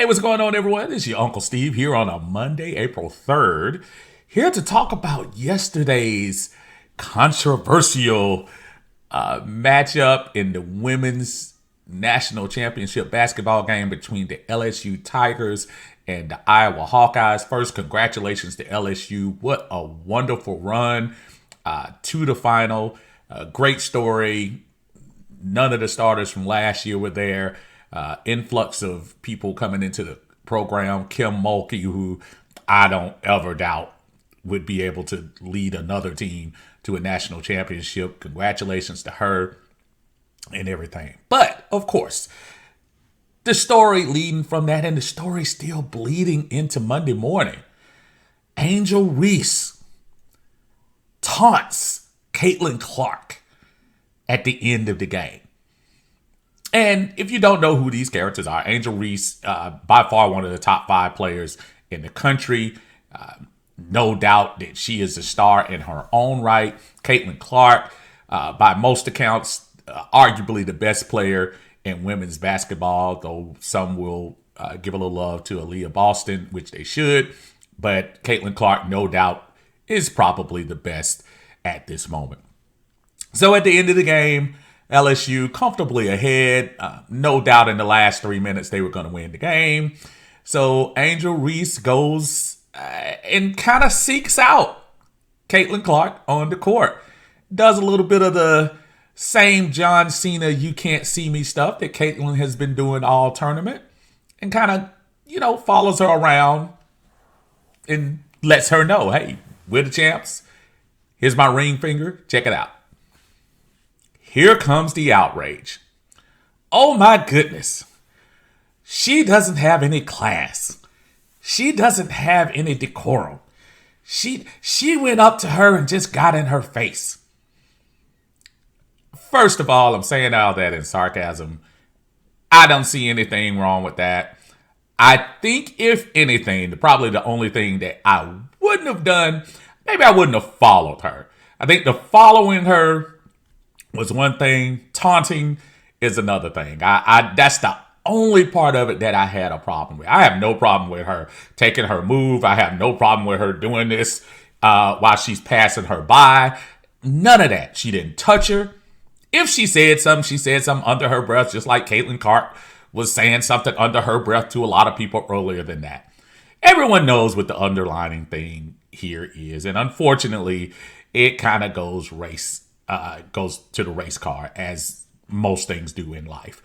Hey, what's going on, everyone? This is your Uncle Steve here on a Monday, April 3rd, here to talk about yesterday's controversial matchup in the women's national championship basketball game between the LSU Tigers and the Iowa Hawkeyes. First, congratulations to LSU. What a wonderful run to the final. Great story. None of the starters from last year were there. Influx of people coming into the program. Kim Mulkey, who I don't ever doubt would be able to lead another team to a national championship. Congratulations to her and everything. But, of course, the story leading from that, and the story still bleeding into Monday morning. Angel Reese taunts Caitlin Clark at the end of the game. And if you don't know who these characters are, Angel Reese, by far one of the top 5 players in the country. No doubt that she is a star in her own right. Caitlin Clark, by most accounts, arguably the best player in women's basketball, though some will give a little love to Aaliyah Boston, which they should. But Caitlin Clark, no doubt, is probably the best at this moment. So at the end of the game, LSU comfortably ahead. No doubt in the last 3 minutes they were going to win the game. So Angel Reese goes and kind of seeks out Caitlin Clark on the court. Does a little bit of the same John Cena "you can't see me" stuff that Caitlin has been doing all tournament. And kind of, follows her around and lets her know, hey, we're the champs. Here's my ring finger. Check it out. Here comes the outrage. Oh my goodness. She doesn't have any class. She doesn't have any decorum. She went up to her and just got in her face. First of all, I'm saying all that in sarcasm. I don't see anything wrong with that. I think, if anything, probably the only thing that I wouldn't have done, maybe I wouldn't have followed her. I think the following her was one thing. Taunting is another thing. That's the only part of it that I had a problem with. I have no problem with her taking her move. I have no problem with her doing this while she's passing her by. None of that. She didn't touch her. If she said something, she said something under her breath, just like Caitlin Clark was saying something under her breath to a lot of people earlier than that. Everyone knows what the underlining thing here is. And unfortunately, it kind of goes to the race car, as most things do in life.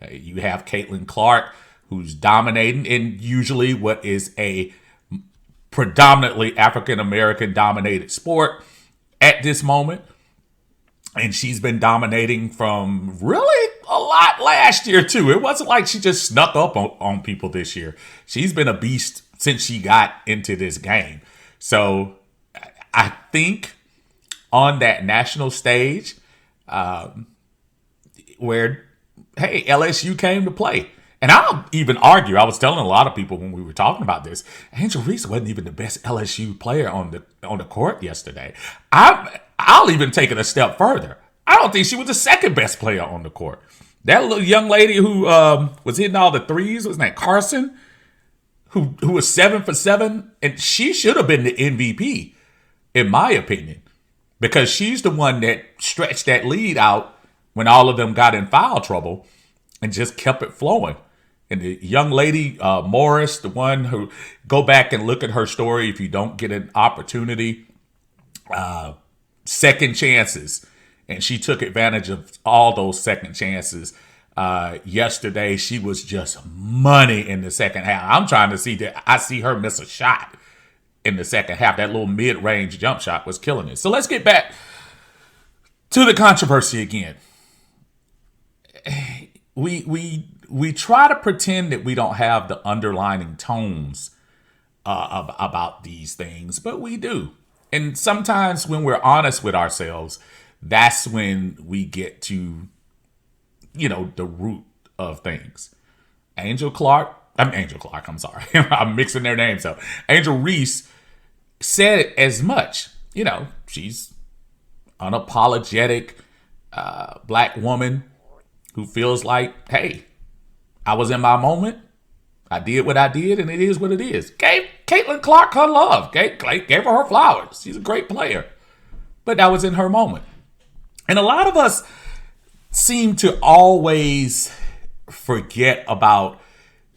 You have Caitlin Clark, who's dominating in usually what is a predominantly African-American dominated sport at this moment. And she's been dominating from really a lot last year, too. It wasn't like she just snuck up on people this year. She's been a beast since she got into this game. So I think on that national stage, where, hey, LSU came to play. And I'll even argue, I was telling a lot of people when we were talking about this, Angel Reese wasn't even the best LSU player on the court yesterday. I'll even take it a step further. I don't think she was the second best player on the court. That little young lady who was hitting all the threes, was that Carson, who was 7 for 7, and she should have been the MVP, in my opinion. Because she's the one that stretched that lead out when all of them got in foul trouble and just kept it flowing. And the young lady, Morris, the one who, go back and look at her story if you don't get an opportunity. Second chances. And she took advantage of all those second chances. Yesterday, she was just money in the second half. I'm trying to see that. I see her miss a shot in the second half. That little mid-range jump shot was killing it. So let's get back to the controversy again. We try to pretend that we don't have the underlining tones about these things, but we do. And sometimes when we're honest with ourselves, that's when we get to, the root of things. Angel Clark, I'm sorry. I'm mixing their names up. Angel Reese said it as much. She's unapologetic black woman who feels like, hey, I was in my moment. I did what I did, and it is what it is. Gave Caitlin Clark her love. Gave her flowers. She's a great player. But that was in her moment. And a lot of us seem to always forget about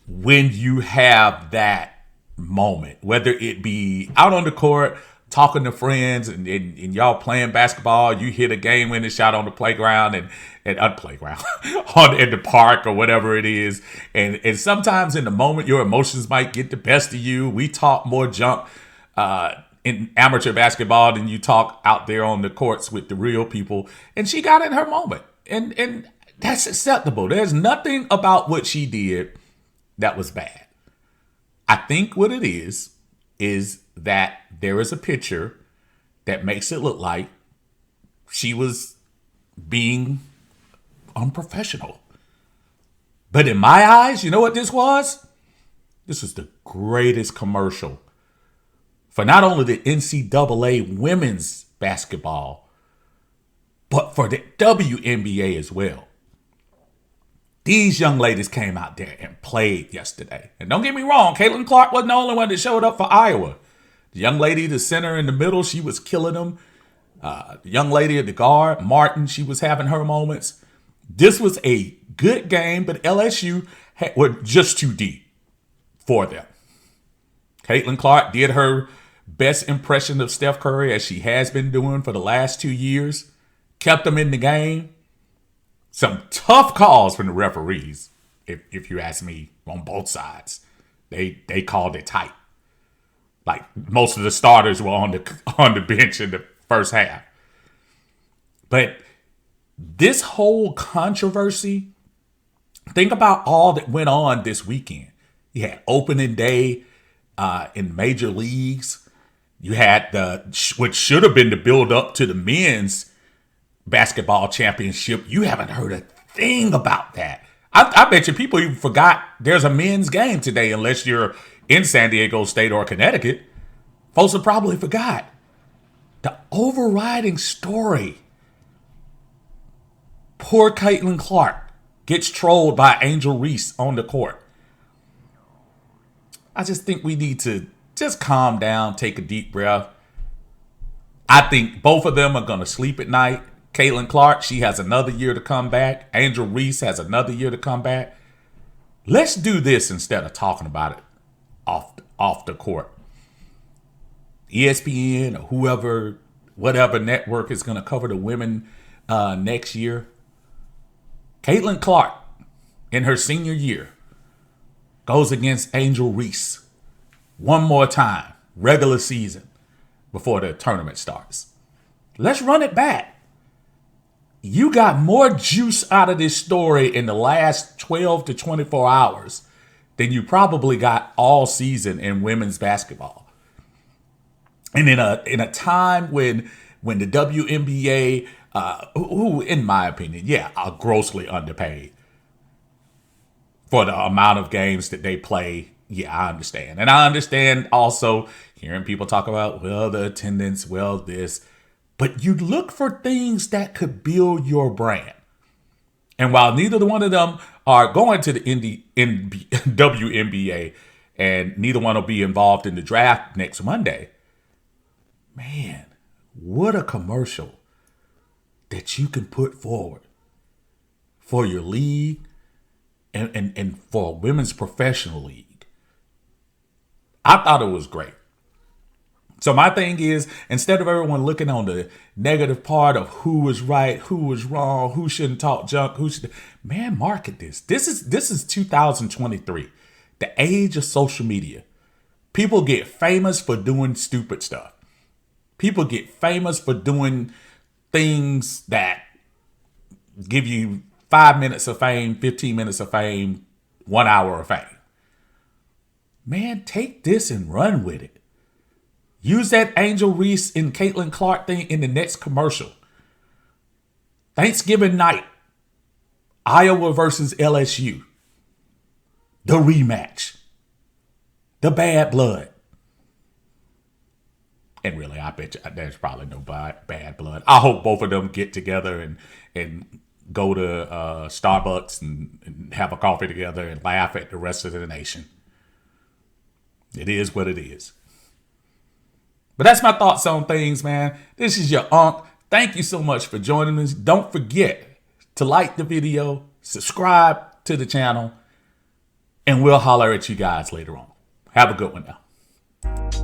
when you have that moment, whether it be out on the court, talking to friends, and y'all playing basketball, you hit a game-winning shot on the playground and playground in the park or whatever it is, and sometimes in the moment your emotions might get the best of you. We talk more junk in amateur basketball than you talk out there on the courts with the real people, and she got in her moment, and that's acceptable. There's nothing about what she did that was bad. I think what it is that there is a picture that makes it look like she was being unprofessional. But in my eyes, you know what this was? This was the greatest commercial for not only the NCAA women's basketball, but for the WNBA as well. These young ladies came out there and played yesterday. And don't get me wrong, Caitlin Clark wasn't the only one that showed up for Iowa. The young lady, the center in the middle, she was killing them. The young lady at the guard, Martin, she was having her moments. This was a good game, but LSU were just too deep for them. Caitlin Clark did her best impression of Steph Curry, as she has been doing for the last 2 years. Kept them in the game. Some tough calls from the referees, if you ask me, on both sides. They called it tight. Like most of the starters were on the bench in the first half. But this whole controversy, think about all that went on this weekend. You had opening day in major leagues. You had what should have been the build up to the men's basketball championship. You haven't heard a thing about that. I bet you people even forgot there's a men's game today, unless you're in San Diego State or Connecticut. Folks have probably forgot. The overriding story. Poor Caitlin Clark gets trolled by Angel Reese on the court. I just think we need to just calm down, take a deep breath. I think both of them are going to sleep at night. Caitlin Clark, she has another year to come back. Angel Reese has another year to come back. Let's do this instead of talking about it off the court. ESPN or whoever, whatever network is going to cover the women next year. Caitlin Clark, in her senior year, goes against Angel Reese one more time, regular season, before the tournament starts. Let's run it back. You got more juice out of this story in the last 12 to 24 hours than you probably got all season in women's basketball. And in a time when the WNBA, who in my opinion, are grossly underpaid for the amount of games that they play. Yeah, I understand. And I understand also hearing people talk about, well, the attendance, well, this. But you look for things that could build your brand. And while neither one of them are going to the WNBA, and neither one will be involved in the draft next Monday, man, what a commercial that you can put forward for your league and for a women's professional league. I thought it was great. So my thing is, instead of everyone looking on the negative part of who was right, who was wrong, who shouldn't talk junk, man, market this. This is 2023, the age of social media. People get famous for doing stupid stuff. People get famous for doing things that give you 5 minutes of fame, 15 minutes of fame, 1 hour of fame. Man, take this and run with it. Use that Angel Reese and Caitlin Clark thing in the next commercial. Thanksgiving night, Iowa versus LSU. The rematch. The bad blood. And really, I bet you there's probably no bad blood. I hope both of them get together and go to Starbucks and have a coffee together and laugh at the rest of the nation. It is what it is. But that's my thoughts on things, man. This is your Unc. Thank you so much for joining us. Don't forget to like the video, subscribe to the channel, and we'll holler at you guys later on. Have a good one now.